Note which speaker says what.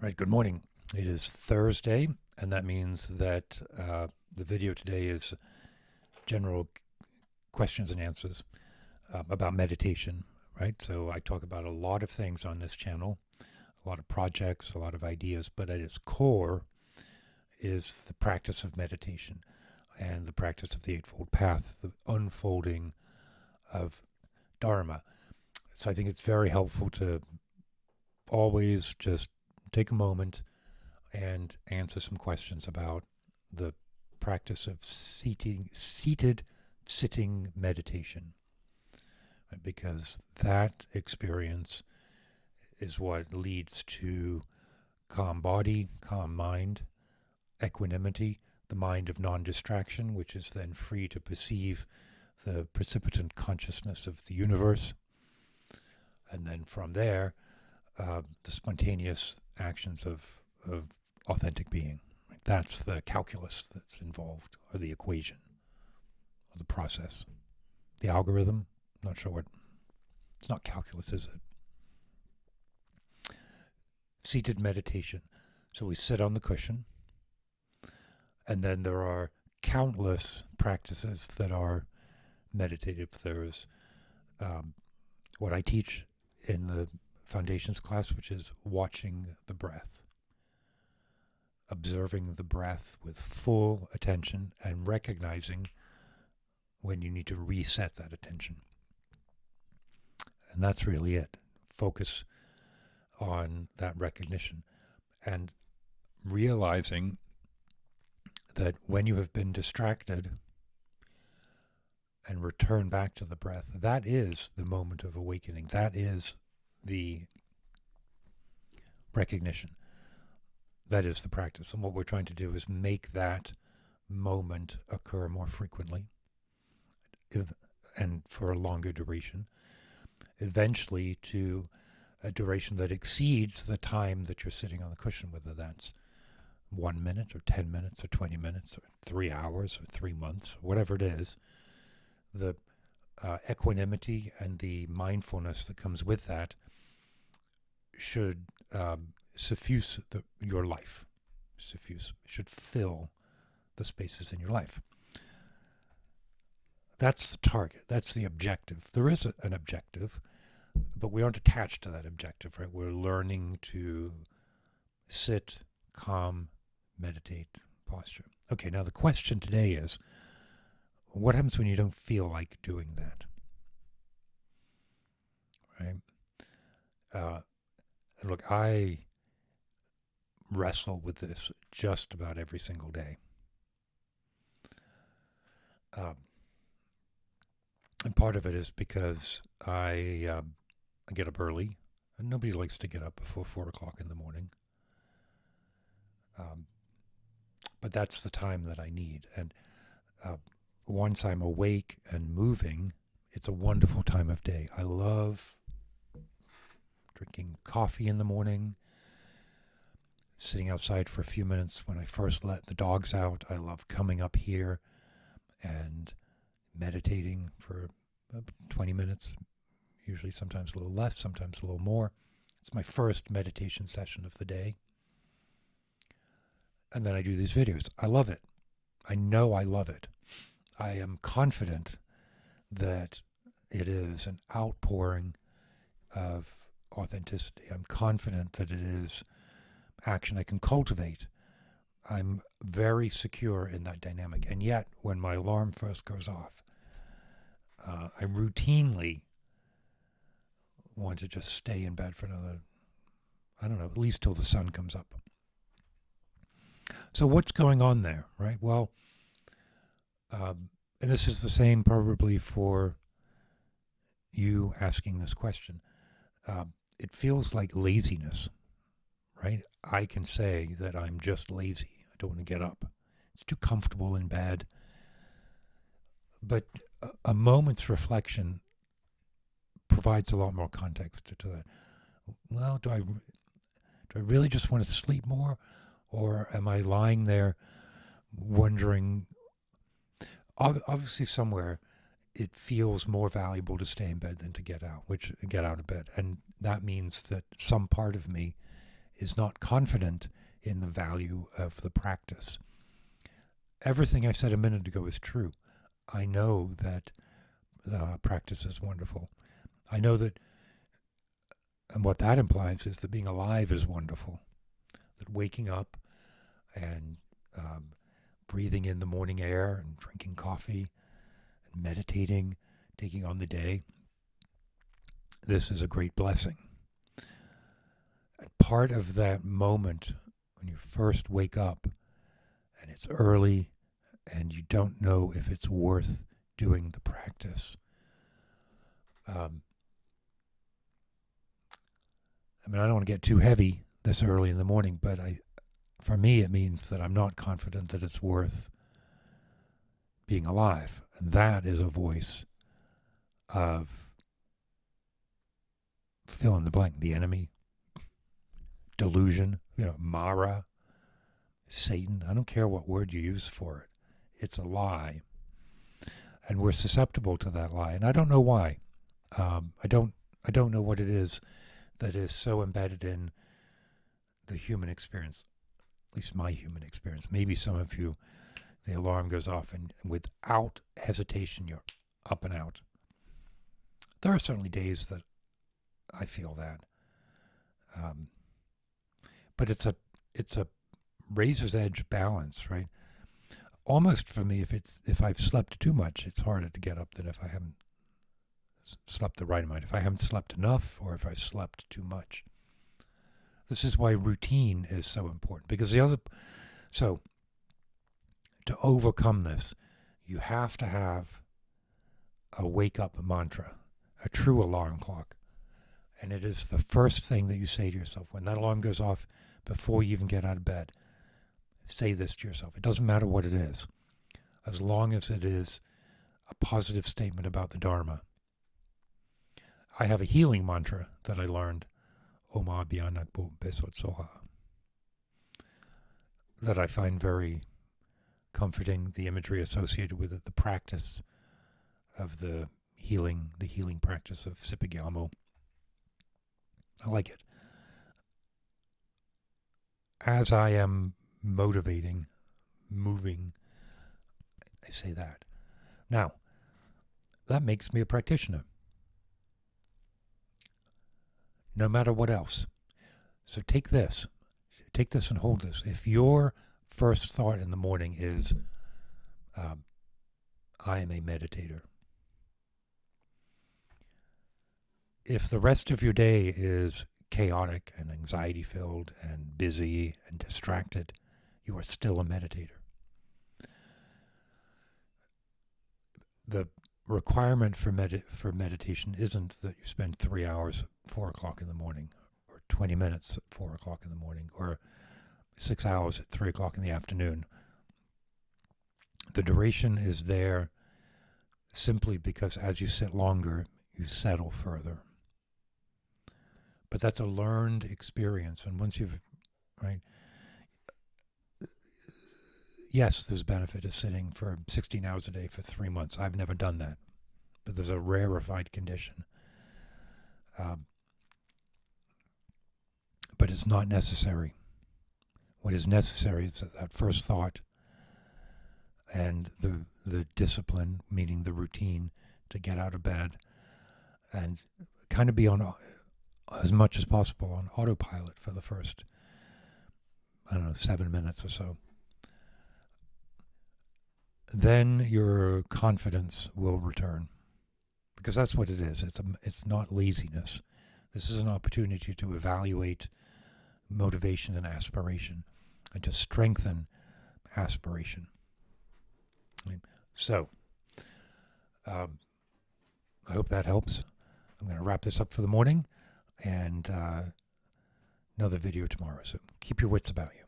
Speaker 1: Right, good morning. It is Thursday, and that means that the video today is general questions and answers about meditation, right? So I talk about a lot of things on this channel, a lot of projects, a lot of ideas, but at its core is the practice of meditation and the practice of the Eightfold Path, the unfolding of Dharma. So I think it's very helpful to always just take a moment and answer some questions about the practice of seated sitting meditation, right? Because that experience is what leads to calm body, calm mind, equanimity, the mind of non-distraction, which is then free to perceive the precipitant consciousness of the universe, and then from there, the spontaneous actions of authentic being. Right? That's the calculus that's involved, or the equation, or the process. The algorithm, not sure what, it's not calculus, is it? Seated meditation. So we sit on the cushion, and then there are countless practices that are meditative. There's what I teach in the foundations class, which is watching the breath, observing the breath with full attention and recognizing when you need to reset that attention. And that's really it. Focus on that recognition and realizing that when you have been distracted and return back to the breath, that is the moment of awakening. That is the recognition. That is the practice. And what we're trying to do is make that moment occur more frequently and for a longer duration, eventually to a duration that exceeds the time that you're sitting on the cushion, whether that's 1 minute or 10 minutes or 20 minutes or 3 hours or 3 months, whatever it is. The equanimity and the mindfulness that comes with that should suffuse your life. Should fill the spaces in your life. That's the target. That's the objective. There is an objective, but we aren't attached to that objective, right? We're learning to sit, calm, meditate, posture. Okay, now the question today is, what happens when you don't feel like doing that? Right? And look, I wrestle with this just about every single day. And part of it is because I get up early, and nobody likes to get up before 4 o'clock in the morning. But that's the time that I need. And once I'm awake and moving, it's a wonderful time of day. I love drinking coffee in the morning, sitting outside for a few minutes when I first let the dogs out. I love coming up here and meditating for 20 minutes, usually sometimes a little less, sometimes a little more. It's my first meditation session of the day. And then I do these videos. I love it. I know I love it. I am confident that it is an outpouring of authenticity. I'm confident that it is action I can cultivate. I'm very secure in that dynamic. And yet, when my alarm first goes off, I routinely want to just stay in bed for another, I don't know, at least till the sun comes up. So what's going on there, right? Well, and this is the same probably for you asking this question. It feels like laziness, right? I can say that I'm just lazy. I don't want to get up. It's too comfortable in bed. But a moment's reflection provides a lot more context to that. Well, do I really just want to sleep more? Or am I lying there wondering, obviously somewhere it feels more valuable to stay in bed than to get out of bed. And that means that some part of me is not confident in the value of the practice. Everything I said a minute ago is true. I know that practice is wonderful. I know that, and what that implies is that being alive is wonderful. That waking up and breathing in the morning air and drinking coffee and meditating, taking on the day, this is a great blessing. And part of that moment when you first wake up and it's early and you don't know if it's worth doing the practice. I don't want to get too heavy this early in the morning, but for me, it means that I'm not confident that it's worth being alive. And that is a voice of fill in the blank, the enemy, delusion, Mara, Satan. I don't care what word you use for it. It's a lie. And we're susceptible to that lie. And I don't know why. I don't know what it is that is so embedded in the human experience, at least my human experience. Maybe some of you, the alarm goes off and without hesitation, you're up and out. There are certainly days that I feel that. But it's a razor's edge balance, right? Almost for me, if I've slept too much, it's harder to get up than if I haven't slept the right amount. If I haven't slept enough or if I slept too much. This is why routine is so important, because so to overcome this, you have to have a wake up mantra, a true alarm clock. And it is the first thing that you say to yourself when that alarm goes off before you even get out of bed. Say this to yourself. It doesn't matter what it is, as long as it is a positive statement about the Dharma. I have a healing mantra that I learned, Oma Bianakbo Besot Soha, that I find very comforting, the imagery associated with it, the practice of the healing practice of Sipigyamo. I like it. As I am moving, I say that. Now, that makes me a practitioner. No matter what else. So take this and hold this. If your first thought in the morning is, I am a meditator. If the rest of your day is chaotic and anxiety-filled and busy and distracted, you are still a meditator. The requirement for meditation isn't that you spend 3 hours at 4 o'clock in the morning, or 20 minutes at 4 o'clock in the morning, or 6 hours at 3 o'clock in the afternoon. The duration is there simply because as you sit longer, you settle further. But that's a learned experience. And once you've, right, yes, there's benefit of sitting for 16 hours a day for 3 months. I've never done that. But there's a rarefied condition. But it's not necessary. What is necessary is that first thought and the discipline, meaning the routine to get out of bed and kind of be on, as much as possible, on autopilot for the first, 7 minutes or so. Then your confidence will return, because that's what it is. It's not laziness. This is an opportunity to evaluate motivation and aspiration, and to strengthen aspiration. Right? So, I hope that helps. I'm going to wrap this up for the morning, and another video tomorrow. So keep your wits about you.